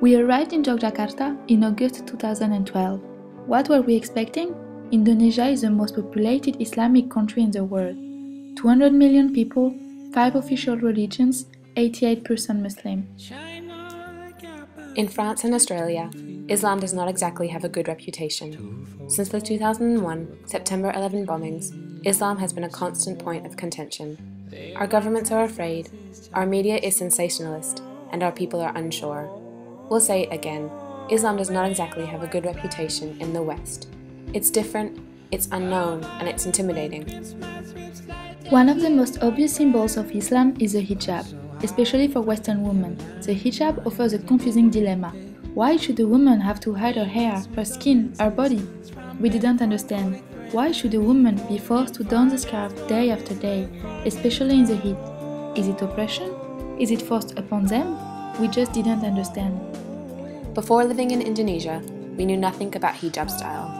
We arrived in Yogyakarta in August 2012. What were we expecting? Indonesia is the most populated Islamic country in the world. 200 million people, 5 official religions, 88% Muslim. In France and Australia, Islam does not exactly have a good reputation. Since the 2001 September 11 bombings, Islam has been a constant point of contention. Our governments are afraid, our media is sensationalist, and our people are unsure. We'll say it again, Islam does not exactly have a good reputation in the West. It's different, it's unknown, and it's intimidating. One of the most obvious symbols of Islam is the hijab, especially for Western women. The hijab offers a confusing dilemma. Why should a woman have to hide her hair, her skin, her body? We didn't understand. Why should a woman be forced to don the scarf day after day, especially in the heat? Is it oppression? Is it forced upon them? We just didn't understand. Before living in Indonesia, we knew nothing about hijab style.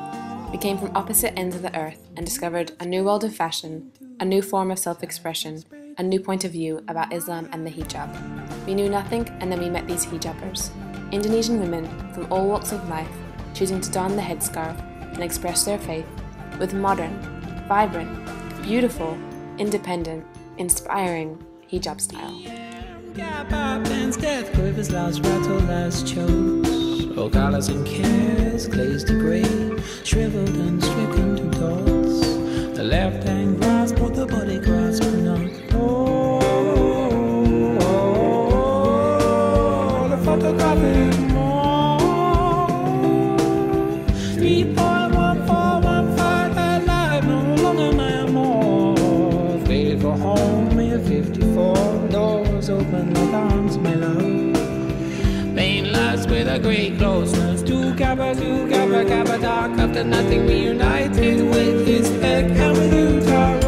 We came from opposite ends of the earth and discovered a new world of fashion, a new form of self-expression, a new point of view about Islam and the hijab. We knew nothing, and then we met these hijabbers. Indonesian women from all walks of life, choosing to don the headscarf and express their faith with modern, vibrant, beautiful, independent, inspiring hijab style. Death quivers, last rattle, last chokes. All colors and cares, glazed to grey, shriveled and stricken to dots. The left hand grasp, but the body grasp not. The photographic more. 3.1415 at life, no longer my more. Faded for home, me at 54. Doors open like arms, my love. Pain lost with a great closeness. Two kappa, dark. After nothing reunited with his head and with you, Taro.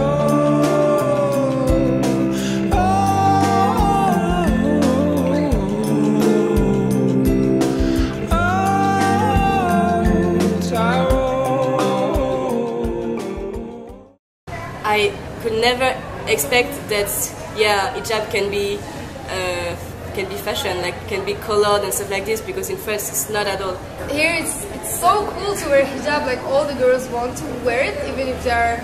I could never expect that, hijab can be fashion, like can be colored and stuff like this, because in France it's not at all. Here it's so cool to wear hijab, like all the girls want to wear it, even if they're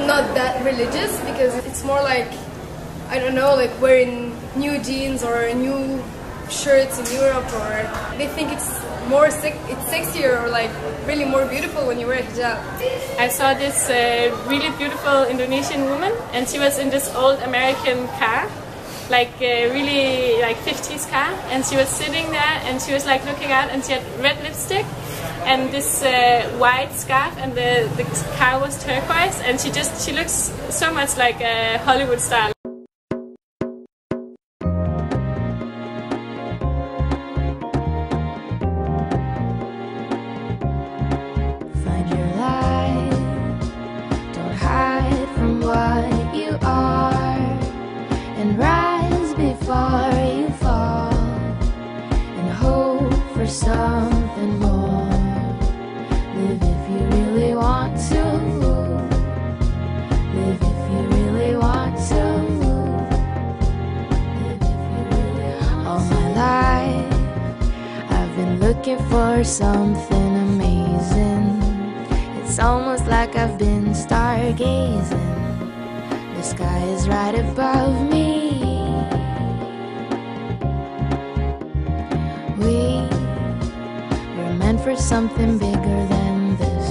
not that religious, because it's more like, I don't know, like wearing new jeans or new shirts in Europe, or they think it's sexier or like really more beautiful when you wear a hijab. I saw this really beautiful Indonesian woman, and she was in this old American car, like really like 50s car, and she was sitting there and she was like looking out, and she had red lipstick and this white scarf, and the car was turquoise, and she looks so much like a Hollywood star. Something more. Live if you really want to. Live if you really want to. Live if you really want to. All my life I've been looking for something amazing. It's almost like I've been stargazing. The sky is right above me. For something bigger than this.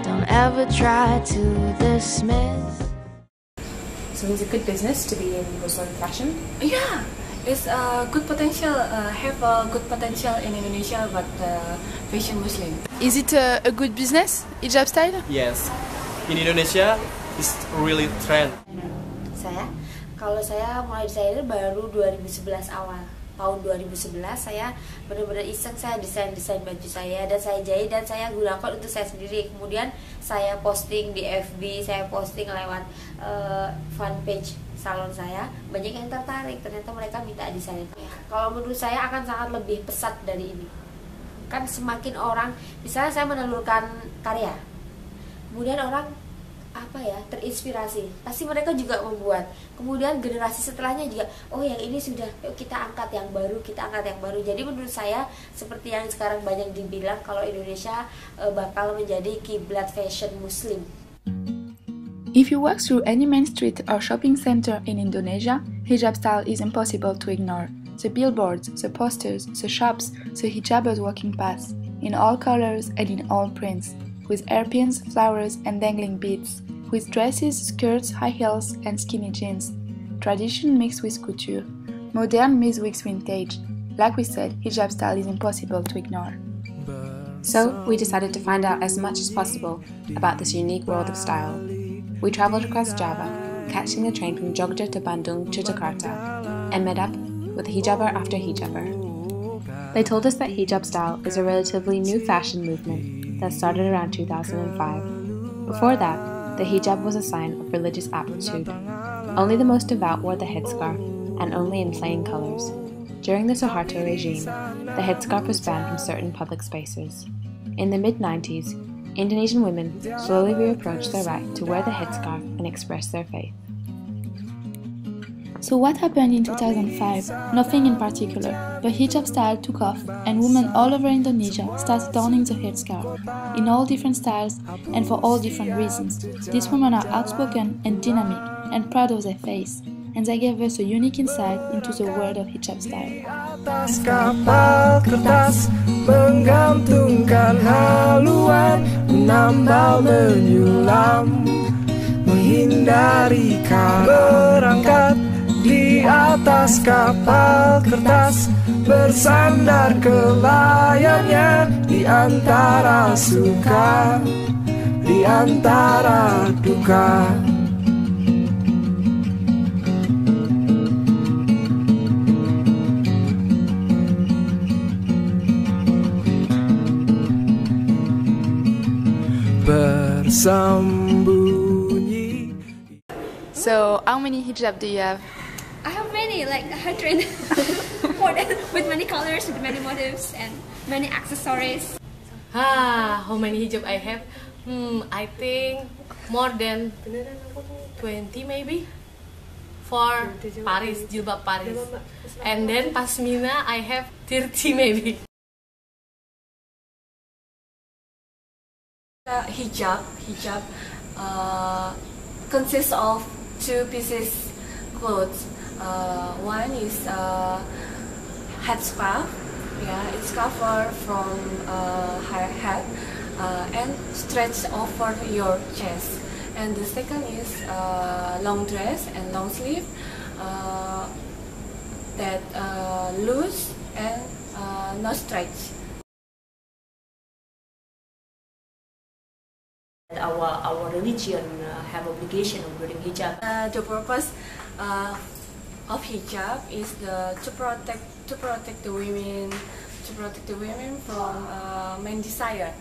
Don't ever try to dismiss. So it's a good business to be in Muslim fashion? Yeah, it's a good potential, have a good potential in Indonesia, but fashion Muslim. Is it a good business, hijab style? Yes, in Indonesia it's really trend. Kalau saya mulai desainer baru 2011 awal. Tahun 2011 saya benar-benar iseng, saya desain baju saya dan saya jahit dan saya gunakan untuk saya sendiri. Kemudian saya posting di FB, saya posting lewat fanpage salon saya. Banyak yang tertarik, ternyata mereka minta desain. Kalau menurut saya akan sangat lebih pesat dari ini. Kan semakin orang, misalnya saya menelurkan karya, kemudian orang terinspirasi. Pasti mereka juga membuat. Kemudian generasi setelahnya juga, oh yang ini sudah, yuk kita angkat yang baru, kita angkat yang baru. Jadi menurut saya seperti yang sekarang banyak dibilang kalau Indonesia bakal menjadi kiblat fashion Muslim. If you walk through any main street or shopping center in Indonesia, hijab style is impossible to ignore. The billboards, the posters, the shops, the hijabers walking past, in all colors and in all prints, with hairpins, flowers and dangling beads, with dresses, skirts, high heels and skinny jeans. Tradition mixed with couture, modern mixed with vintage. Like we said, hijab style is impossible to ignore. So, we decided to find out as much as possible about this unique world of style. We travelled across Java, catching the train from Jogja to Bandung to Jakarta, and met up with hijaber after hijaber. They told us that hijab style is a relatively new fashion movement that started around 2005. Before that, the hijab was a sign of religious aptitude. Only the most devout wore the headscarf, and only in plain colors. During the Suharto regime, the headscarf was banned from certain public spaces. In the mid-90s, Indonesian women slowly reapproached their right to wear the headscarf and express their faith. So what happened in 2005? Nothing in particular, but hijab style took off and women all over Indonesia started donning the headscarf, in all different styles and for all different reasons. These women are outspoken and dynamic and proud of their face, and they gave us a unique insight into the world of hijab style. Atas kapal kertas menggantungkan haluan, menambal menyulam, menghindari berangkat di atas kapal kertas, bersandar ke layarnya di antara suka, di antara duka. Bersembunyi. So, how many hijab do you have? I have many, like 100, more than, with many colors, with many motifs, and many accessories. How many hijab I have? I think more than 20 maybe. For Paris, jilbab Paris. And then pasmina I have 30 maybe. Hijab consists of two pieces clothes. One is headscarf. Yeah, it's covered from head and stretch over your chest. And the second is long dress and long sleeve that loose and not stretch. Our religion have obligation of wearing hijab. The purpose of hijab is to protect the women, from main desire.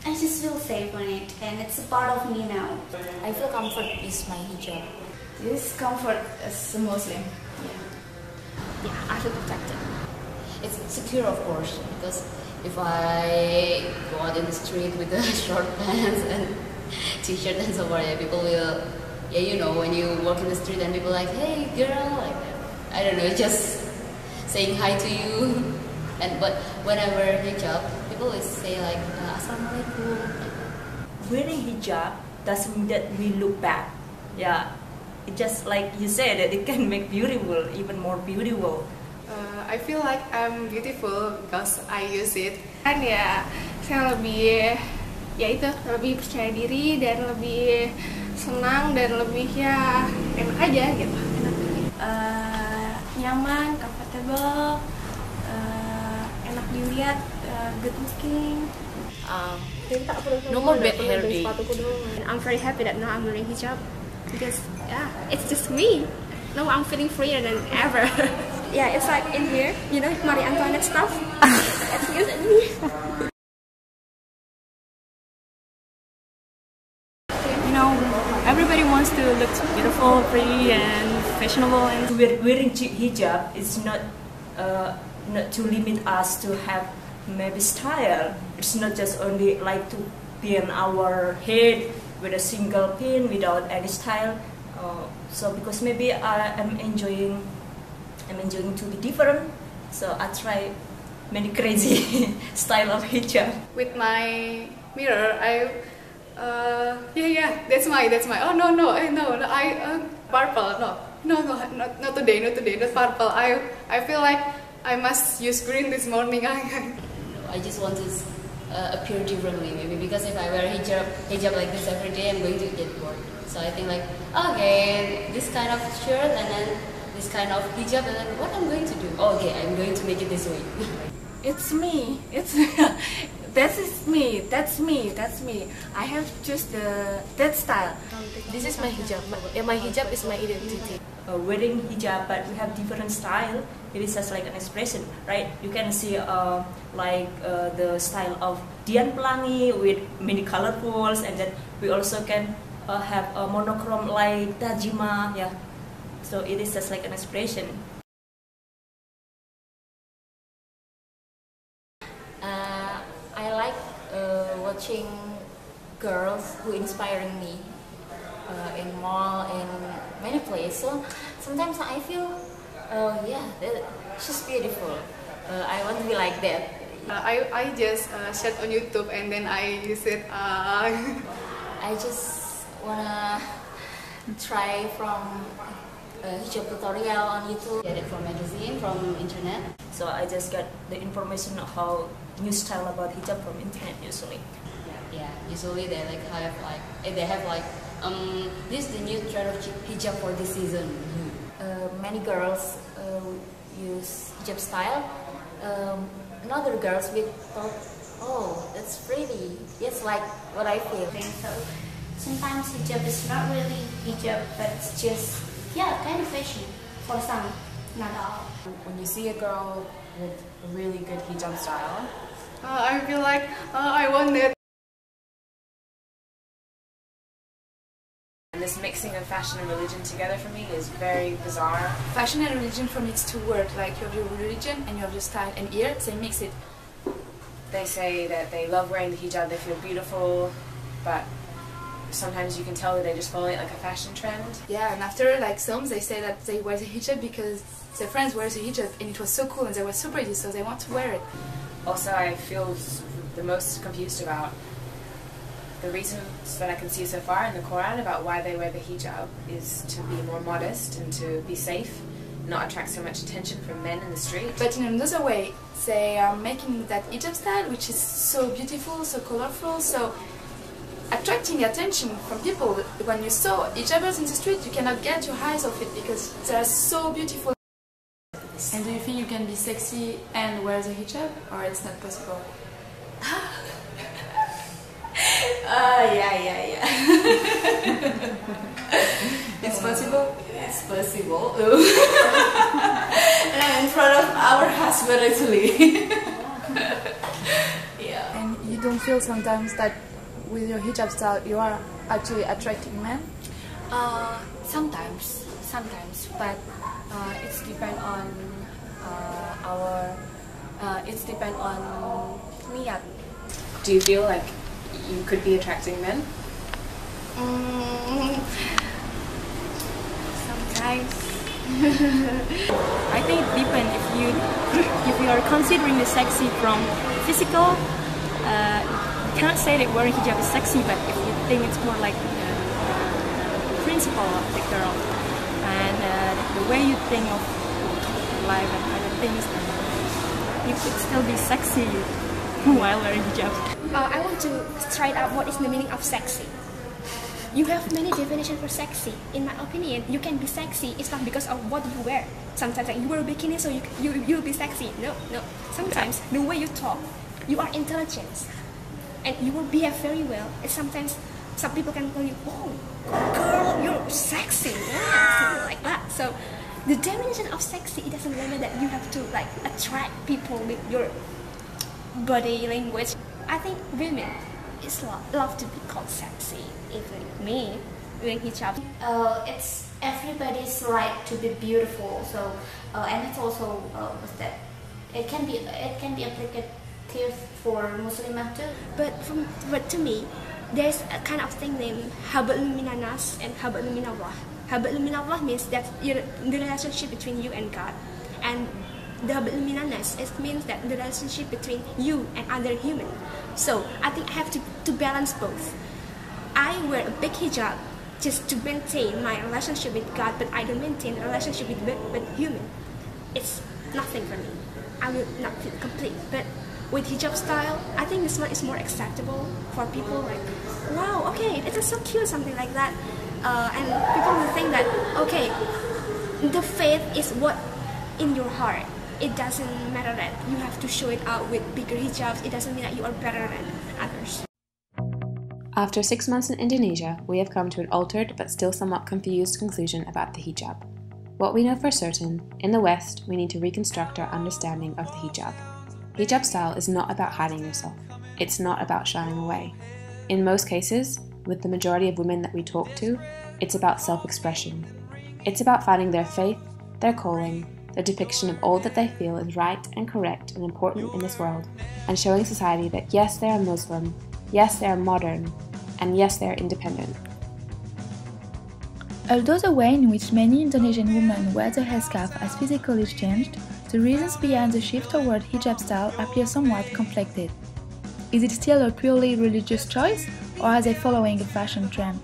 I just feel safe on it, and it's a part of me now. I feel comfort is my hijab. This comfort as a Muslim. Yeah, I feel protected. It's secure, of course, because if I go out in the street with the short pants and t-shirt and so on, people will, when you walk in the street and people like, hey girl, like I don't know, just saying hi to you. But when I wear hijab, people always say like, Assalamualaikum. Wearing hijab doesn't mean that we look bad. Yeah, it just like you said that it can make beautiful, even more beautiful. I feel like I'm beautiful because I use it. Kan ya, saya lebih percaya diri dan lebih senang dan lebih enak aja gitu. Nyaman, comfortable, enak dilihat, good looking. No more bad hair day. And I'm very happy that now I'm wearing hijab because it's just me. Now I'm feeling freer than ever. Yeah, it's like in here, Marie Antoinette stuff. It's used in me. Everybody wants to look beautiful, pretty, and fashionable. And wearing hijab is not to limit us to have maybe style. It's not just only like to pin our head with a single pin without any style. So because maybe I'm enjoying to be different, so I try many crazy style of hijab. With my mirror, that's my. Oh no, purple. No, not today, not purple. I feel like I must use green this morning. I just want to appear differently, maybe because if I wear hijab like this every day, I'm going to get bored. So I think like, okay, this kind of shirt and then this kind of hijab, and then what I'm going to do? Okay, I'm going to make it this way. It's me. That's me. I have just that style. This is my hijab. My hijab is my identity. Wearing hijab, but we have different style. It is just like an expression, right? You can see the style of Dian Pelangi with many colorfuls, and then we also can have a monochrome like Tajima, yeah. So it is just like an expression. I like watching girls who inspiring me in mall and many places. So sometimes I feel, she's beautiful. I want to be like that. I just search on YouTube and then I use it. I just wanna try from hijab tutorial on YouTube, get it from magazine, from internet. So I just got the information of how new style about hijab from internet usually. Yeah, usually they have this is the new trend of hijab for this season. Many girls use hijab style. Another girls will thought, oh, that's pretty. It's like what I feel. So sometimes hijab is not really hijab, but it's just kind of fashion for some, not all. When you see a girl with a really good hijab style, I feel like I want it. And this mixing of fashion and religion together for me is very bizarre. Fashion and religion for me it's two words, like you have your religion and you have your style, and here they mix it. They say that they love wearing the hijab, they feel beautiful, but sometimes you can tell that they just follow it like a fashion trend. Yeah, and after like some they say that they wear the hijab because their friends wear the hijab and it was so cool and they were so pretty, so they want to wear it. Also, I feel the most confused about the reasons that I can see so far in the Quran about why they wear the hijab is to be more modest and to be safe, not attract so much attention from men in the street. But in another way, they are making that hijab style, which is so beautiful, so colorful, so attracting attention from people. When you saw hijabers in the street, you cannot get your eyes off it because they are so beautiful. And do you think you can be sexy and wear the hijab, or it's not possible? Yeah. It's possible? It's possible. And in front of our husband actually. Yeah. And you don't feel sometimes that with your hijab style you are actually attracting men? Sometimes, but it's depend on it's depend on niat. Do you feel like you could be attracting men? Sometimes. I think it depends if you are considering the sexy from physical. You cannot say that wearing hijab is sexy, but if you think it's more like the principle of the girl and the way you think of life and other things, then you could still be sexy while wearing hijab. I want to straight up what is the meaning of sexy. You have many definitions for sexy. In my opinion, you can be sexy. It's not because of what you wear. Sometimes like you wear a bikini, so you'll be sexy. No. Sometimes the way you talk, you are intelligent, and you will behave very well. And sometimes some people can tell you, "Oh, girl, you're sexy," something like that. So the definition of sexy, it doesn't mean that you have to like attract people with your body language. I think women love to be called sexy. Even me wearing hijab. It's everybody's right to be beautiful. So and it's also that it can be applicative for Muslim too. But to me, there's a kind of thing named Haba'ul Minanas and Haba'ul Minallah. Haba'ul Minallah means that the relationship between you and God, and the Haba'ul Minanas, it means that the relationship between you and other human. So I think I have to balance both. I wear a big hijab just to maintain my relationship with God, but I don't maintain a relationship with human. It's nothing for me. I will not feel complete. But with hijab style, I think this one is more acceptable for people. Like, wow, okay, it is so cute, something like that. And people will think that, okay, the faith is what in your heart. It doesn't matter that you have to show it out with bigger hijabs. It doesn't mean that you are better than others. After 6 months in Indonesia, we have come to an altered but still somewhat confused conclusion about the hijab. What we know for certain, in the West, we need to reconstruct our understanding of the hijab. Hijab style is not about hiding yourself. It's not about shying away. In most cases, with the majority of women that we talk to, it's about self-expression. It's about finding their faith, their calling, their depiction of all that they feel is right and correct and important in this world, and showing society that yes, they are Muslim, yes, they are modern, and yes, they are independent. Although the way in which many Indonesian women wear the headscarf has physically changed, the reasons behind the shift toward hijab style appear somewhat conflicted. Is it still a purely religious choice, or are they following a fashion trend?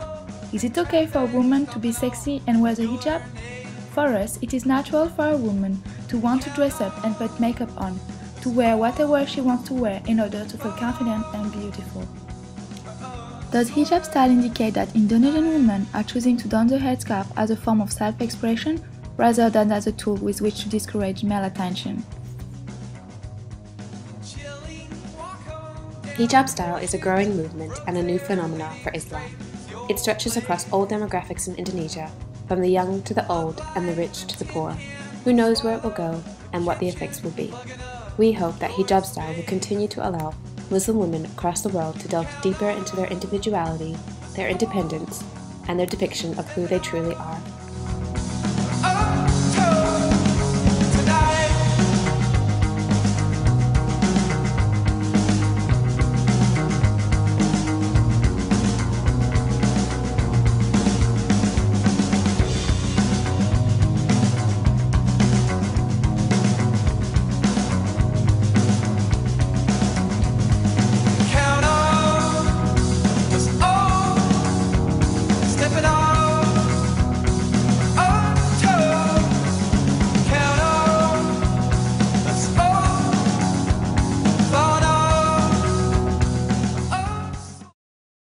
Is it okay for a woman to be sexy and wear the hijab? For us, it is natural for a woman to want to dress up and put makeup on, to wear whatever she wants to wear in order to feel confident and beautiful. Does hijab style indicate that Indonesian women are choosing to don the headscarf as a form of self-expression rather than as a tool with which to discourage male attention? Hijab style is a growing movement and a new phenomenon for Islam. It stretches across all demographics in Indonesia, from the young to the old and the rich to the poor. Who knows where it will go and what the effects will be. We hope that hijab style will continue to allow Muslim women across the world to delve deeper into their individuality, their independence, and their depiction of who they truly are.